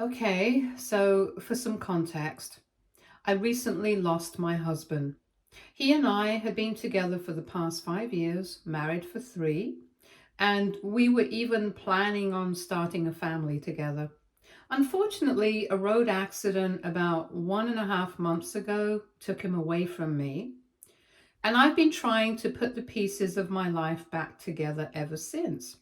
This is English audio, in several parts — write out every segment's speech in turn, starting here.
Okay, so for some context, I recently lost my husband. He and I had been together for the past 5 years, married for three, and we were even planning on starting a family together. Unfortunately, a road accident about 1.5 months ago took him away from me, and I've been trying to put the pieces of my life back together ever since.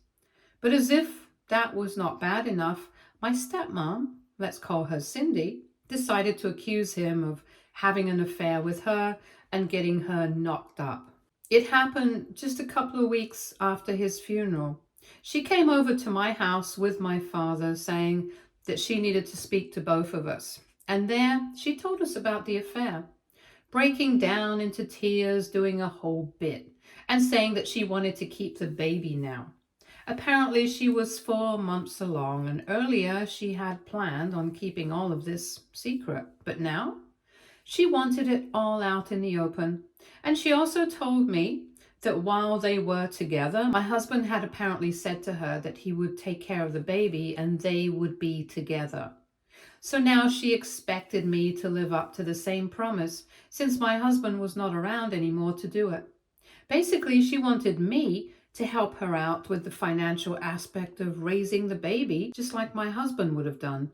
But as if that was not bad enough, my stepmom, let's call her Cindy, decided to accuse him of having an affair with her and getting her knocked up. It happened just a couple of weeks after his funeral. She came over to my house with my father saying that she needed to speak to both of us. And there she told us about the affair, breaking down into tears, doing a whole bit, and saying that she wanted to keep the baby now. Apparently, she was 4 months along, and earlier she had planned on keeping all of this secret. But now she wanted it all out in the open. And she also told me that while they were together, my husband had apparently said to her that he would take care of the baby and they would be together. So now she expected me to live up to the same promise since my husband was not around anymore to do it. Basically, she wanted me to help her out with the financial aspect of raising the baby, just like my husband would have done.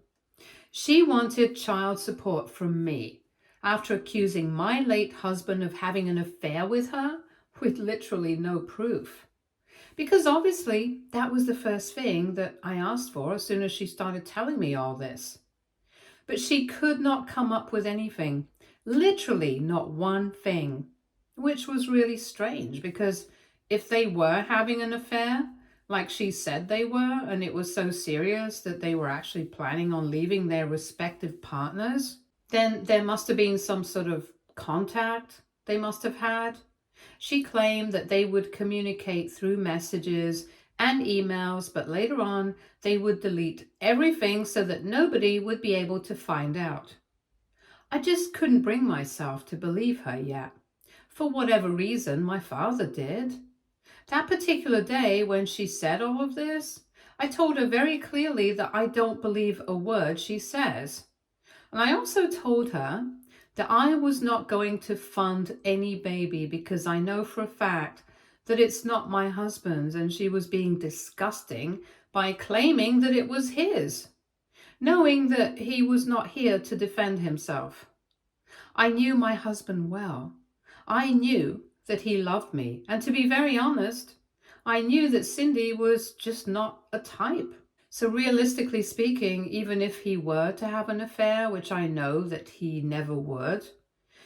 She wanted child support from me after accusing my late husband of having an affair with her with literally no proof. Because obviously, that was the first thing that I asked for as soon as she started telling me all this. But she could not come up with anything, literally not one thing, which was really strange because if they were having an affair, like she said they were, and it was so serious that they were actually planning on leaving their respective partners, then there must have been some sort of contact they must have had. She claimed that they would communicate through messages and emails, but later on they would delete everything so that nobody would be able to find out. I just couldn't bring myself to believe her yet. For whatever reason, my father did. That particular day when she said all of this, I told her very clearly that I don't believe a word she says. And I also told her that I was not going to fund any baby because I know for a fact that it's not my husband's, and she was being disgusting by claiming that it was his, knowing that he was not here to defend himself. I knew my husband well. I knew that he loved me. And to be very honest, I knew that Cindy was just not a type. So realistically speaking, even if he were to have an affair, which I know that he never would,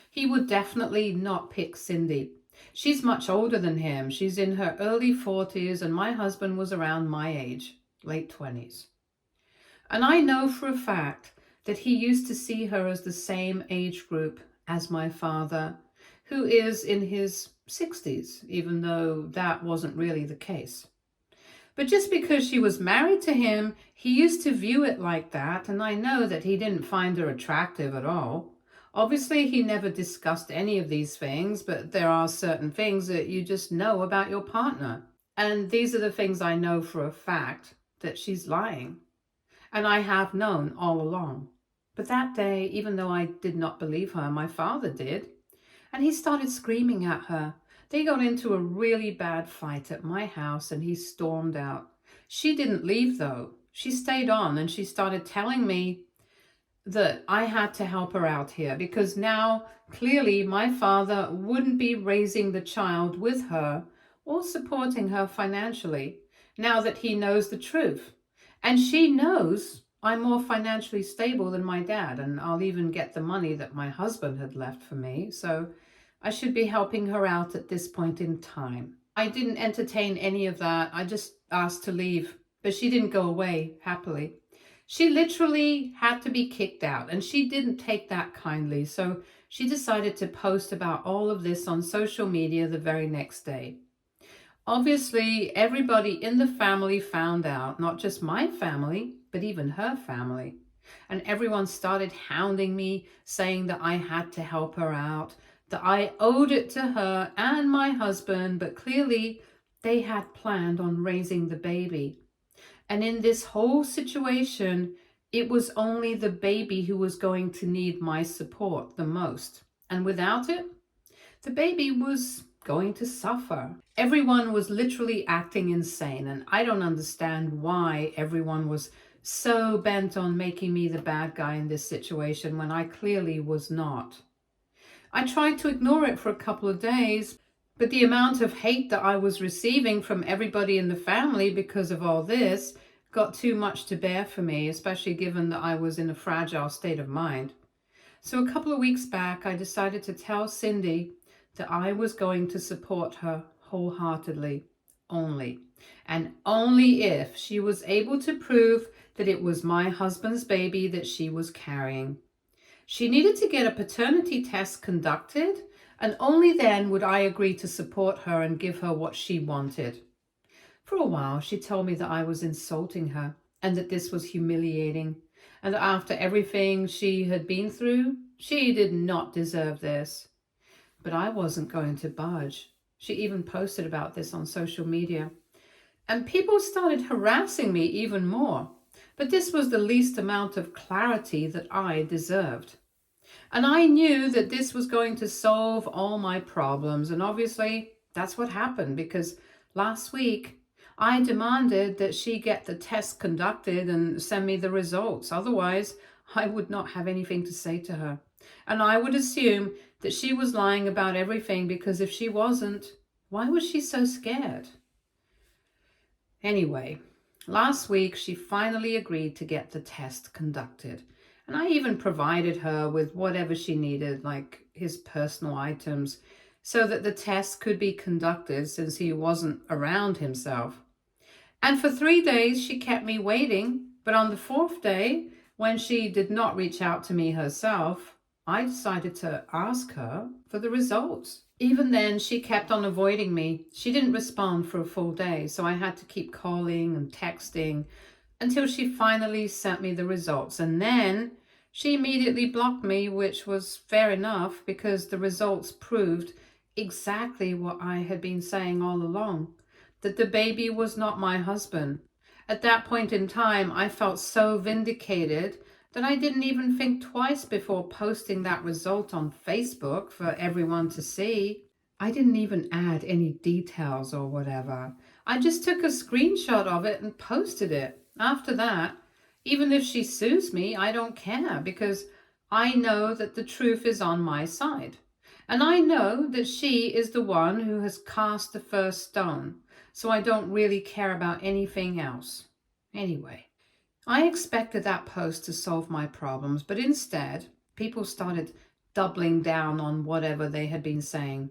he would definitely not pick Cindy. She's much older than him. She's in her early 40s, and my husband was around my age, late 20s. And I know for a fact that he used to see her as the same age group as my father, who is in his 60s, even though that wasn't really the case. But just because she was married to him, he used to view it like that, and I know that he didn't find her attractive at all. Obviously, he never discussed any of these things, but there are certain things that you just know about your partner. And these are the things I know for a fact that she's lying. And I have known all along. But that day, even though I did not believe her, my father did. And he started screaming at her. They got into a really bad fight at my house and he stormed out. She didn't leave though. She stayed on and she started telling me that I had to help her out here because now clearly my father wouldn't be raising the child with her or supporting her financially now that he knows the truth. And she knows I'm more financially stable than my dad, and I'll even get the money that my husband had left for me. So I should be helping her out at this point in time. I didn't entertain any of that. I just asked to leave, but she didn't go away happily. She literally had to be kicked out, and she didn't take that kindly. So she decided to post about all of this on social media the very next day. Obviously, everybody in the family found out, not just my family, but even her family. And everyone started hounding me, saying that I had to help her out, that I owed it to her and my husband, but clearly they had planned on raising the baby. And in this whole situation, It was only the baby who was going to need my support the most. And without it, the baby was going to suffer. Everyone was literally acting insane, and I don't understand why everyone was so bent on making me the bad guy in this situation when I clearly was not. I tried to ignore it for a couple of days, but the amount of hate that I was receiving from everybody in the family because of all this got too much to bear for me, especially given that I was in a fragile state of mind. So a couple of weeks back, I decided to tell Cindy that I was going to support her wholeheartedly, only, and only if she was able to prove that it was my husband's baby that she was carrying. She needed to get a paternity test conducted, and only then would I agree to support her and give her what she wanted. For a while, she told me that I was insulting her and that this was humiliating, and that after everything she had been through, she did not deserve this. But I wasn't going to budge. She even posted about this on social media. And people started harassing me even more. But this was the least amount of clarity that I deserved. And I knew that this was going to solve all my problems. And obviously, that's what happened, because last week I demanded that she get the test conducted and send me the results. Otherwise, I would not have anything to say to her. And I would assume that she was lying about everything, because if she wasn't, why was she so scared? Anyway, last week she finally agreed to get the test conducted. And I even provided her with whatever she needed, like his personal items, so that the test could be conducted since he wasn't around himself. And for 3 days she kept me waiting, but on the 4th day, when she did not reach out to me herself, I decided to ask her for the results. Even then, she kept on avoiding me. She didn't respond for a full day, so I had to keep calling and texting until she finally sent me the results. And then she immediately blocked me, which was fair enough, because the results proved exactly what I had been saying all along, that the baby was not my husband. At that point in time, I felt so vindicated that I didn't even think twice before posting that result on Facebook for everyone to see. I didn't even add any details or whatever. I just took a screenshot of it and posted it. After that, even if she sues me, I don't care, because I know that the truth is on my side. And I know that she is the one who has cast the first stone, so I don't really care about anything else. Anyway, I expected that post to solve my problems, but instead, people started doubling down on whatever they had been saying.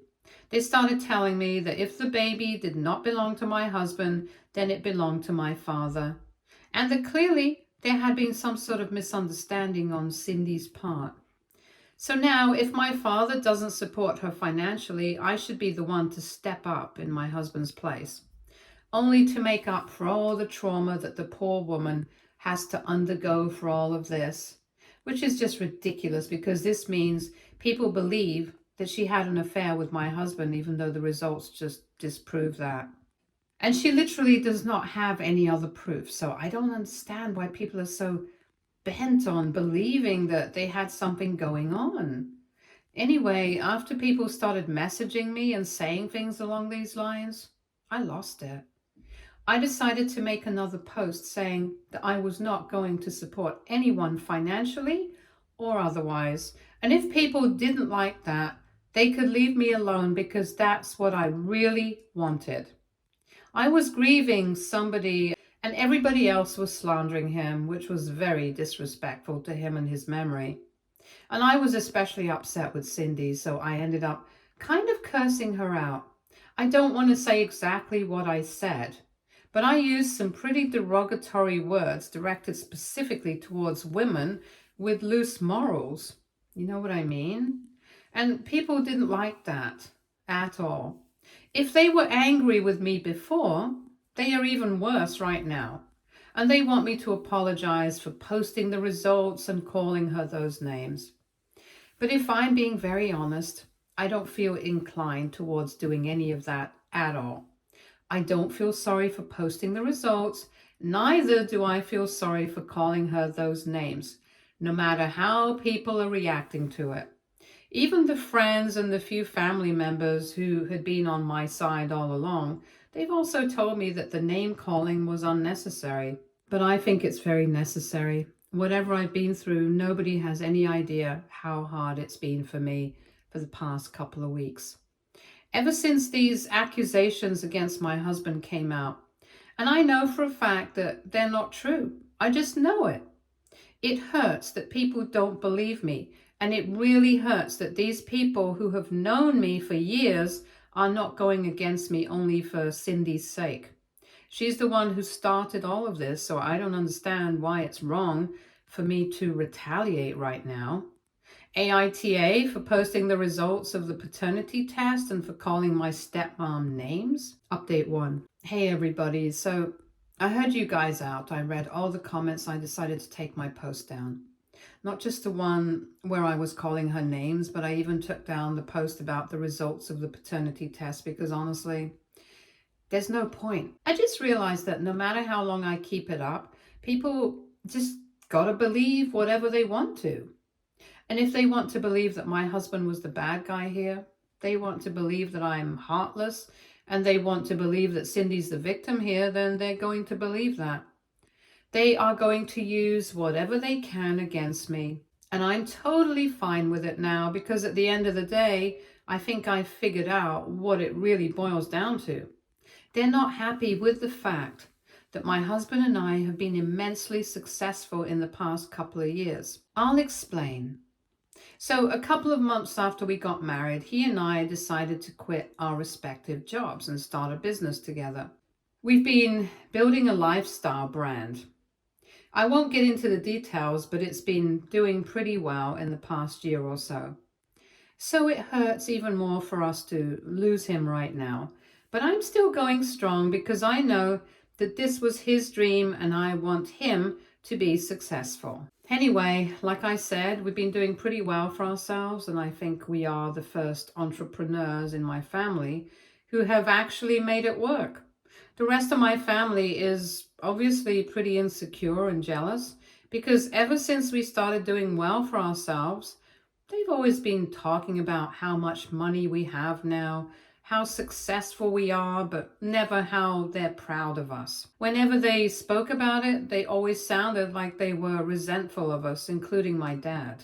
They started telling me that if the baby did not belong to my husband, then it belonged to my father. And that clearly there had been some sort of misunderstanding on Cindy's part. So now, if my father doesn't support her financially, I should be the one to step up in my husband's place, only to make up for all the trauma that the poor woman has to undergo for all of this, which is just ridiculous, because this means people believe that she had an affair with my husband, even though the results just disprove that. And she literally does not have any other proof. So I don't understand why people are so bent on believing that they had something going on. Anyway, after people started messaging me and saying things along these lines, I lost it. I decided to make another post saying that I was not going to support anyone financially or otherwise. And if people didn't like that, they could leave me alone, because that's what I really wanted. I was grieving somebody, and everybody else was slandering him, which was very disrespectful to him and his memory. And I was especially upset with Cindy, so I ended up kind of cursing her out. I don't want to say exactly what I said, but I used some pretty derogatory words directed specifically towards women with loose morals. You know what I mean? And people didn't like that at all. If they were angry with me before, they are even worse right now. And they want me to apologize for posting the results and calling her those names. But if I'm being very honest, I don't feel inclined towards doing any of that at all. I don't feel sorry for posting the results, Neither do I feel sorry for calling her those names, no matter how people are reacting to it. Even the friends and the few family members who had been on my side all along, they've also told me that the name calling was unnecessary. But I think it's very necessary. Whatever I've been through, nobody has any idea how hard it's been for me for the past couple of weeks. Ever since these accusations against my husband came out, and I know for a fact that they're not true. I just know it. It hurts that people don't believe me, and it really hurts that these people who have known me for years are not going against me only for Cindy's sake. She's the one who started all of this, so I don't understand why it's wrong for me to retaliate right now. AITA for posting the results of the paternity test and for calling my stepmom names. Update 1. Hey everybody, so I heard you guys out. I read all the comments. I decided to take my post down. Not just the one where I was calling her names, but I even took down the post about the results of the paternity test because honestly, there's no point. I just realized that no matter how long I keep it up, people just gotta believe whatever they want to. And if they want to believe that my husband was the bad guy here, they want to believe that I'm heartless, and they want to believe that Cindy's the victim here, then they're going to believe that. They are going to use whatever they can against me. And I'm totally fine with it now because at the end of the day, I think I've figured out what it really boils down to. They're not happy with the fact that my husband and I have been immensely successful in the past couple of years. I'll explain. So a couple of months after we got married, he and I decided to quit our respective jobs and start a business together. We've been building a lifestyle brand. I won't get into the details, but it's been doing pretty well in the past year or so. So it hurts even more for us to lose him right now. But I'm still going strong because I know that this was his dream and I want him to be successful. Anyway, like I said, we've been doing pretty well for ourselves, and I think we are the first entrepreneurs in my family who have actually made it work. The rest of my family is obviously pretty insecure and jealous because ever since we started doing well for ourselves, they've always been talking about how much money we have now, how successful we are, but never how they're proud of us. Whenever they spoke about it, they always sounded like they were resentful of us, including my dad.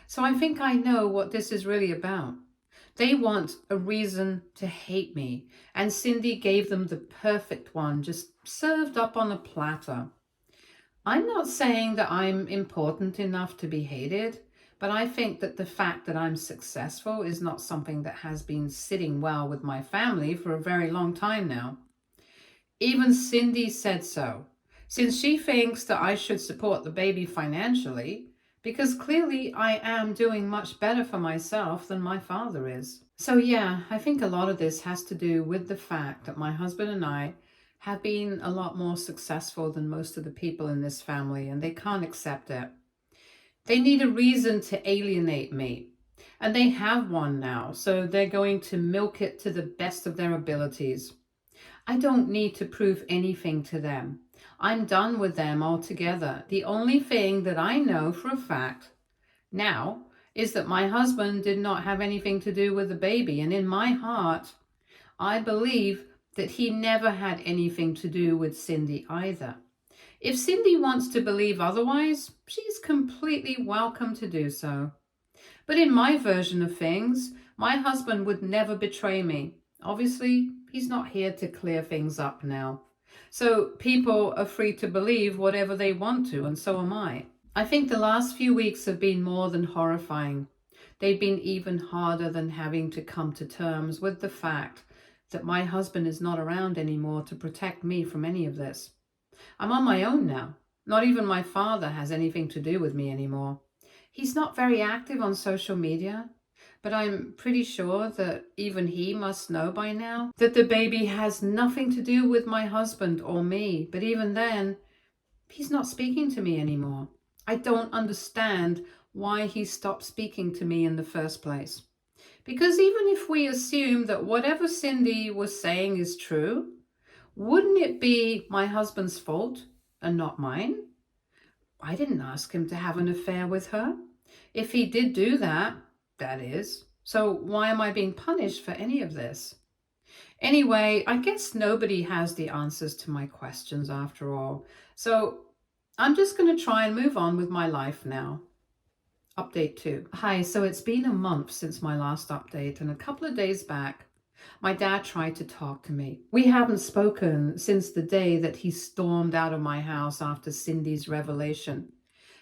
So I think I know what this is really about. They want a reason to hate me, and Cindy gave them the perfect one, just served up on a platter. I'm not saying that I'm important enough to be hated, but I think that the fact that I'm successful is not something that has been sitting well with my family for a very long time now. Even Cindy said so, since she thinks that I should support the baby financially, because clearly I am doing much better for myself than my father is. So yeah, I think a lot of this has to do with the fact that my husband and I have been a lot more successful than most of the people in this family, and they can't accept it. They need a reason to alienate me, and they have one now, so they're going to milk it to the best of their abilities. I don't need to prove anything to them. I'm done with them altogether. The only thing that I know for a fact now is that my husband did not have anything to do with the baby, and in my heart, I believe that he never had anything to do with Cindy either. If Cindy wants to believe otherwise, she's completely welcome to do so. But in my version of things, my husband would never betray me. Obviously, he's not here to clear things up now. So people are free to believe whatever they want to, and so am I. I think the last few weeks have been more than horrifying. They've been even harder than having to come to terms with the fact that my husband is not around anymore to protect me from any of this. I'm on my own now. Not even my father has anything to do with me anymore. He's not very active on social media, but I'm pretty sure that even he must know by now that the baby has nothing to do with my husband or me. But even then, he's not speaking to me anymore. I don't understand why he stopped speaking to me in the first place. Because even if we assume that whatever Cindy was saying is true, Wouldn't it be my husband's fault and not mine? I didn't ask him to have an affair with her. If he did do that, that is. So why am I being punished for any of this? Anyway, I guess nobody has the answers to my questions after all. So I'm just going to try and move on with my life now. Update 2. Hi, so it's been a month since my last update, and a couple of days back, my dad tried to talk to me. We haven't spoken since the day that he stormed out of my house after Cindy's revelation,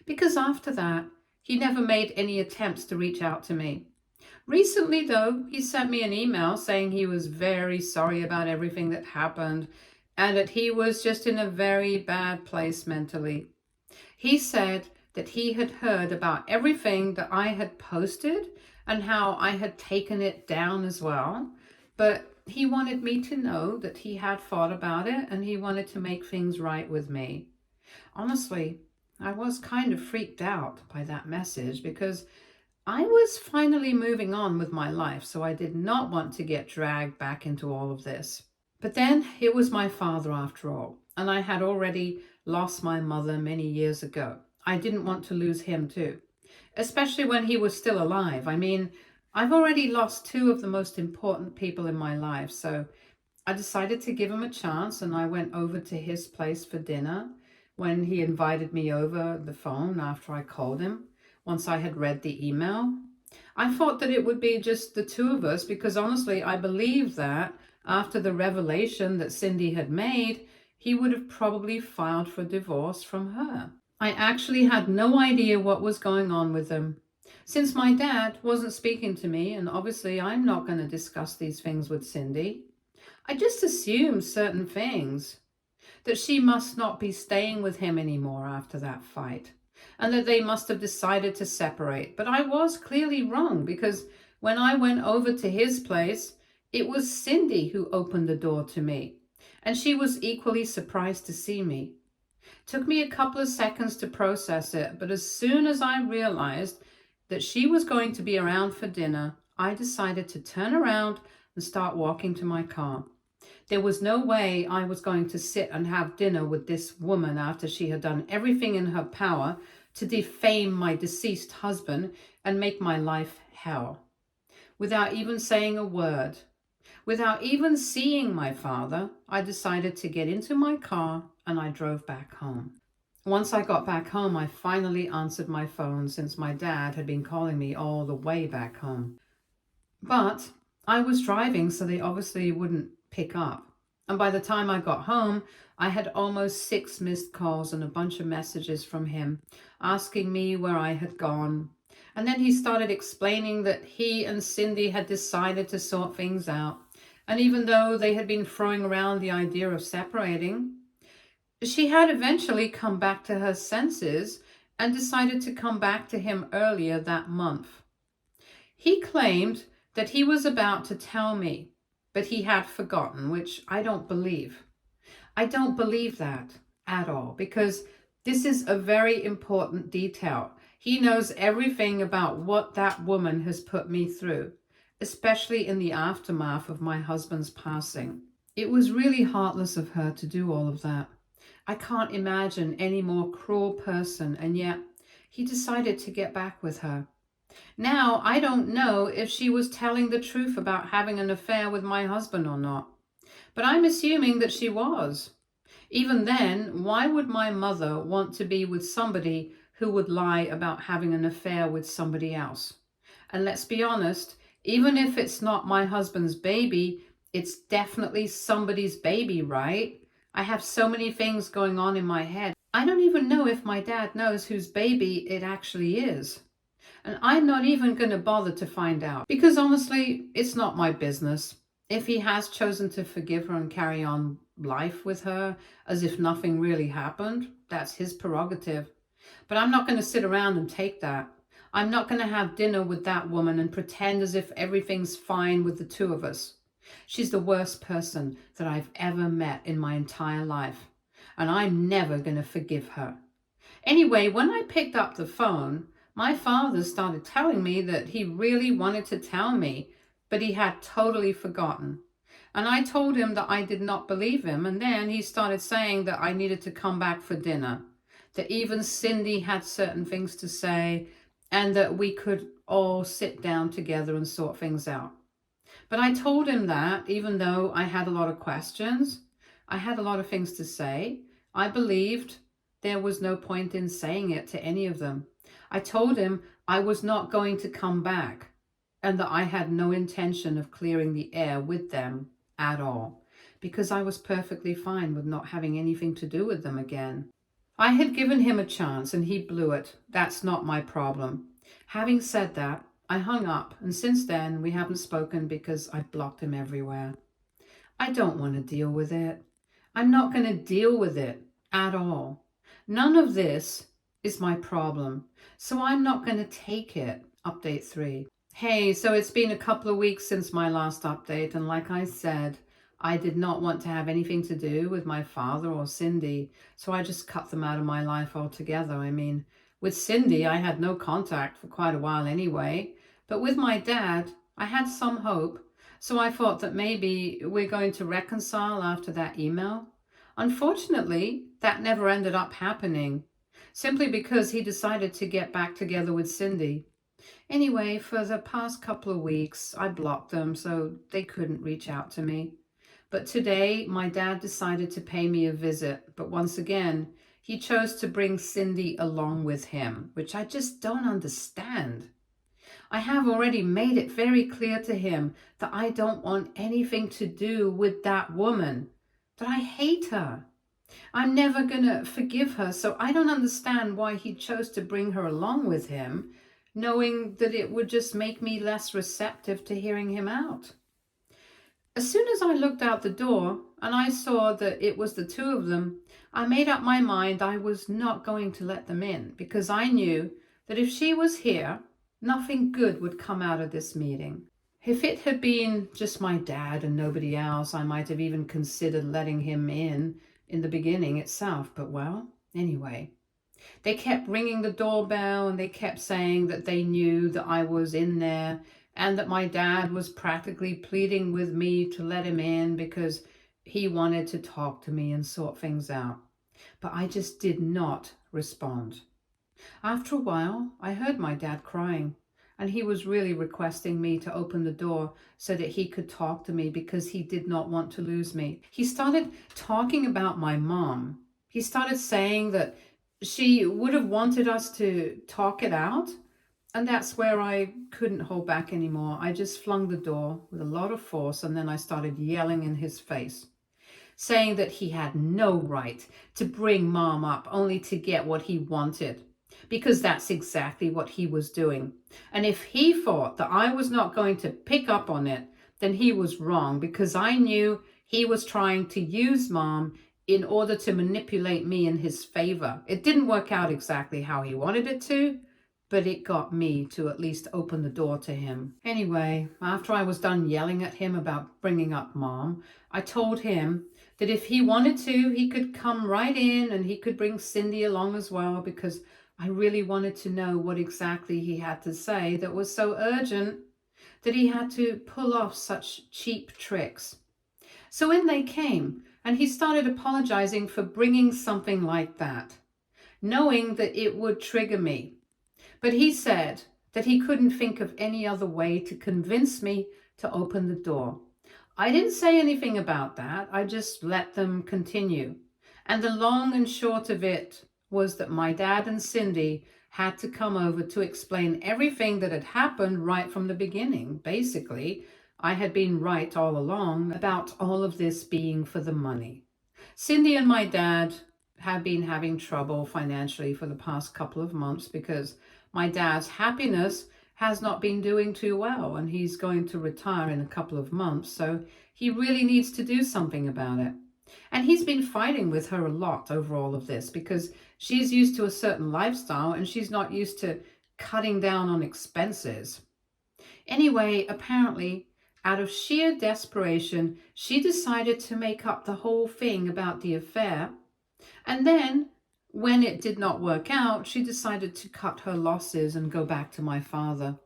because after that, he never made any attempts to reach out to me. Recently, though, he sent me an email saying he was very sorry about everything that happened and that he was just in a very bad place mentally. He said that he had heard about everything that I had posted and how I had taken it down as well, but he wanted me to know that he had thought about it and he wanted to make things right with me. Honestly, I was kind of freaked out by that message because I was finally moving on with my life, so I did not want to get dragged back into all of this. But then it was my father after all, and I had already lost my mother many years ago. I didn't want to lose him too, especially when he was still alive. I mean, I've already lost two of the most important people in my life, so I decided to give him a chance, and I went over to his place for dinner when he invited me over the phone after I called him, once I had read the email. I thought that it would be just the two of us because honestly, I believed that after the revelation that Cindy had made, he would have probably filed for divorce from her. I actually had no idea what was going on with them. Since my dad wasn't speaking to me, and obviously I'm not going to discuss these things with Cindy, I just assumed certain things. That she must not be staying with him anymore after that fight, and that they must have decided to separate. But I was clearly wrong because when I went over to his place, it was Cindy who opened the door to me, and she was equally surprised to see me. Took me a couple of seconds to process it, but as soon as I realized that she was going to be around for dinner, I decided to turn around and start walking to my car. There was no way I was going to sit and have dinner with this woman after she had done everything in her power to defame my deceased husband and make my life hell. Without even saying a word, without even seeing my father, I decided to get into my car and I drove back home. Once I got back home, I finally answered my phone since my dad had been calling me all the way back home. But I was driving, so they obviously wouldn't pick up. And by the time I got home, I had almost 6 missed calls and a bunch of messages from him asking me where I had gone. And then he started explaining that he and Cindy had decided to sort things out. And even though they had been throwing around the idea of separating, she had eventually come back to her senses and decided to come back to him earlier that month. He claimed that he was about to tell me, but he had forgotten, which I don't believe. I don't believe that at all, because this is a very important detail. He knows everything about what that woman has put me through, especially in the aftermath of my husband's passing. It was really heartless of her to do all of that. I can't imagine any more cruel person, and yet he decided to get back with her. Now, I don't know if she was telling the truth about having an affair with my husband or not, but I'm assuming that she was. Even then, why would my mother want to be with somebody who would lie about having an affair with somebody else? And let's be honest, even if it's not my husband's baby, it's definitely somebody's baby, right? I have so many things going on in my head. I don't even know if my dad knows whose baby it actually is. And I'm not even going to bother to find out because honestly, it's not my business. If he has chosen to forgive her and carry on life with her as if nothing really happened, that's his prerogative. But I'm not going to sit around and take that. I'm not going to have dinner with that woman and pretend as if everything's fine with the two of us. She's the worst person that I've ever met in my entire life, and I'm never going to forgive her. Anyway, when I picked up the phone, my father started telling me that he really wanted to tell me, but he had totally forgotten. And I told him that I did not believe him. And then he started saying that I needed to come back for dinner, that even Cindy had certain things to say, and that we could all sit down together and sort things out. But I told him that even though I had a lot of questions, I had a lot of things to say, I believed there was no point in saying it to any of them. I told him I was not going to come back and that I had no intention of clearing the air with them at all, because I was perfectly fine with not having anything to do with them again. I had given him a chance and he blew it. That's not my problem. Having said that, I hung up, and since then we haven't spoken because I blocked him everywhere. I don't want to deal with it. I'm not going to deal with it at all. None of this is my problem, so I'm not going to take it. Update 3. Hey, so it's been a couple of weeks since my last update, and like I said, I did not want to have anything to do with my father or Cindy, so I just cut them out of my life altogether. I mean, with Cindy, I had no contact for quite a while anyway, but with my dad, I had some hope, so I thought that maybe we're going to reconcile after that email. Unfortunately, that never ended up happening, simply because he decided to get back together with Cindy. Anyway, for the past couple of weeks, I blocked them so they couldn't reach out to me. But today, my dad decided to pay me a visit, but once again, he chose to bring Cindy along with him, which I just don't understand. I have already made it very clear to him that I don't want anything to do with that woman, that I hate her. I'm never going to forgive her, so I don't understand why he chose to bring her along with him, knowing that it would just make me less receptive to hearing him out. As soon as I looked out the door and I saw that it was the two of them, I made up my mind I was not going to let them in, because I knew that if she was here, nothing good would come out of this meeting. If it had been just my dad and nobody else, I might have even considered letting him in the beginning itself. But well, anyway, they kept ringing the doorbell and they kept saying that they knew that I was in there and that my dad was practically pleading with me to let him in because he wanted to talk to me and sort things out. But I just did not respond. After a while, I heard my dad crying, and he was really requesting me to open the door so that he could talk to me because he did not want to lose me. He started talking about my mom. He started saying that she would have wanted us to talk it out, and that's where I couldn't hold back anymore. I just flung the door with a lot of force, and then I started yelling in his face, saying that he had no right to bring mom up only to get what he wanted, because that's exactly what he was doing. And if he thought that I was not going to pick up on it, then he was wrong, because I knew he was trying to use mom in order to manipulate me in his favor. It didn't work out exactly how he wanted it to, but it got me to at least open the door to him. Anyway, after I was done yelling at him about bringing up mom, I told him that if he wanted to, he could come right in and he could bring Cindy along as well, because I really wanted to know what exactly he had to say that was so urgent that he had to pull off such cheap tricks. So in they came, and he started apologizing for bringing something like that, knowing that it would trigger me. But he said that he couldn't think of any other way to convince me to open the door. I didn't say anything about that. I just let them continue. And the long and short of it was that my dad and Cindy had to come over to explain everything that had happened right from the beginning. Basically, I had been right all along about all of this being for the money. Cindy and my dad have been having trouble financially for the past couple of months because my dad's happiness has not been doing too well, and he's going to retire in a couple of months, so he really needs to do something about it. And he's been fighting with her a lot over all of this because she's used to a certain lifestyle and she's not used to cutting down on expenses. Anyway, apparently, out of sheer desperation, she decided to make up the whole thing about the affair. And then, when it did not work out, she decided to cut her losses and go back to my father.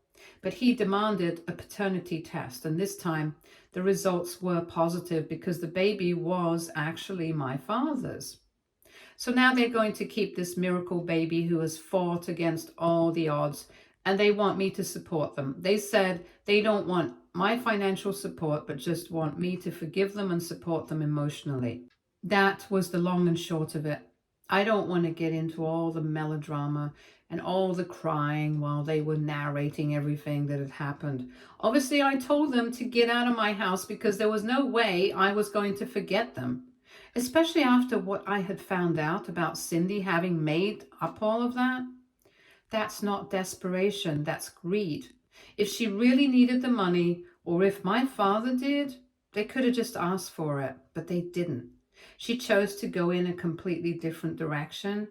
But he demanded a paternity test, and this time the results were positive because the baby was actually my father's. So now they're going to keep this miracle baby who has fought against all the odds, and they want me to support them. They said they don't want my financial support, but just want me to forgive them and support them emotionally. That was the long and short of it. I don't want to get into all the melodrama and all the crying while they were narrating everything that had happened. Obviously, I told them to get out of my house because there was no way I was going to forget them, especially after what I had found out about Cindy having made up all of that. That's not desperation, that's greed. If she really needed the money, or if my father did, they could have just asked for it, but they didn't. She chose to go in a completely different direction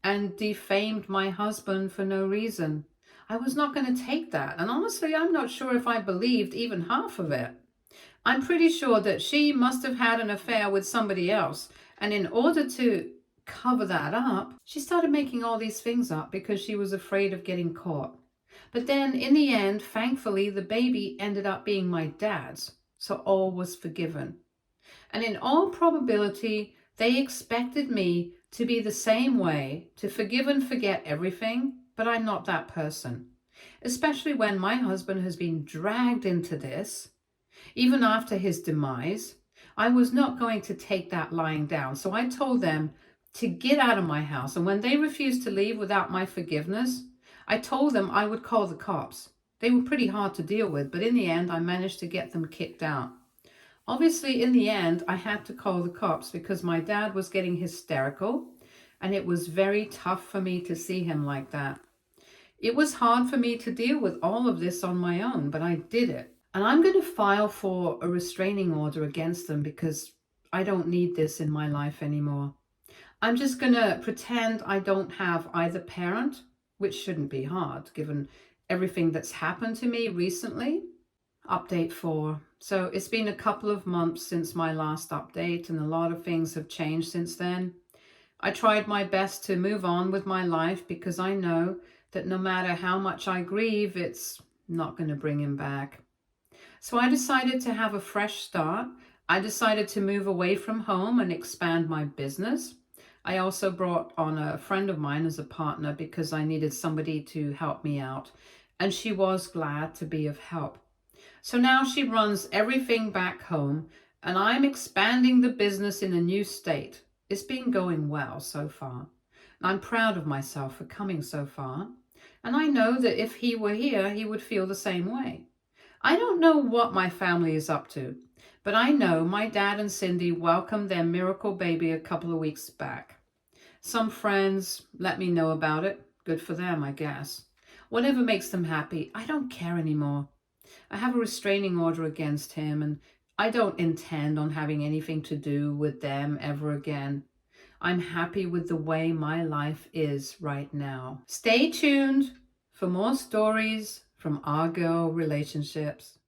and defamed my husband for no reason. I was not going to take that, and honestly, I'm not sure if I believed even half of it. I'm pretty sure that she must have had an affair with somebody else, and in order to cover that up, she started making all these things up because she was afraid of getting caught. But then in the end, thankfully, the baby ended up being my dad's, so all was forgiven. And in all probability, they expected me to be the same way, to forgive and forget everything, but I'm not that person. Especially when my husband has been dragged into this, even after his demise. I was not going to take that lying down, so I told them to get out of my house. And when they refused to leave without my forgiveness, I told them I would call the cops. They were pretty hard to deal with, but in the end, I managed to get them kicked out. Obviously, in the end, I had to call the cops because my dad was getting hysterical, and it was very tough for me to see him like that. It was hard for me to deal with all of this on my own, but I did it. And I'm going to file for a restraining order against them because I don't need this in my life anymore. I'm just going to pretend I don't have either parent, which shouldn't be hard given everything that's happened to me recently. Update 4. So it's been a couple of months since my last update, and a lot of things have changed since then. I tried my best to move on with my life because I know that no matter how much I grieve, it's not going to bring him back. So I decided to have a fresh start. I decided to move away from home and expand my business. I also brought on a friend of mine as a partner because I needed somebody to help me out, and she was glad to be of help. So now she runs everything back home, and I'm expanding the business in a new state. It's been going well so far. I'm proud of myself for coming so far, and I know that if he were here, he would feel the same way. I don't know what my family is up to, but I know my dad and Cindy welcomed their miracle baby a couple of weeks back. Some friends let me know about it. Good for them, I guess. Whatever makes them happy, I don't care anymore. I have a restraining order against him, and I don't intend on having anything to do with them ever again. I'm happy with the way my life is right now. Stay tuned for more stories from our girl relationships.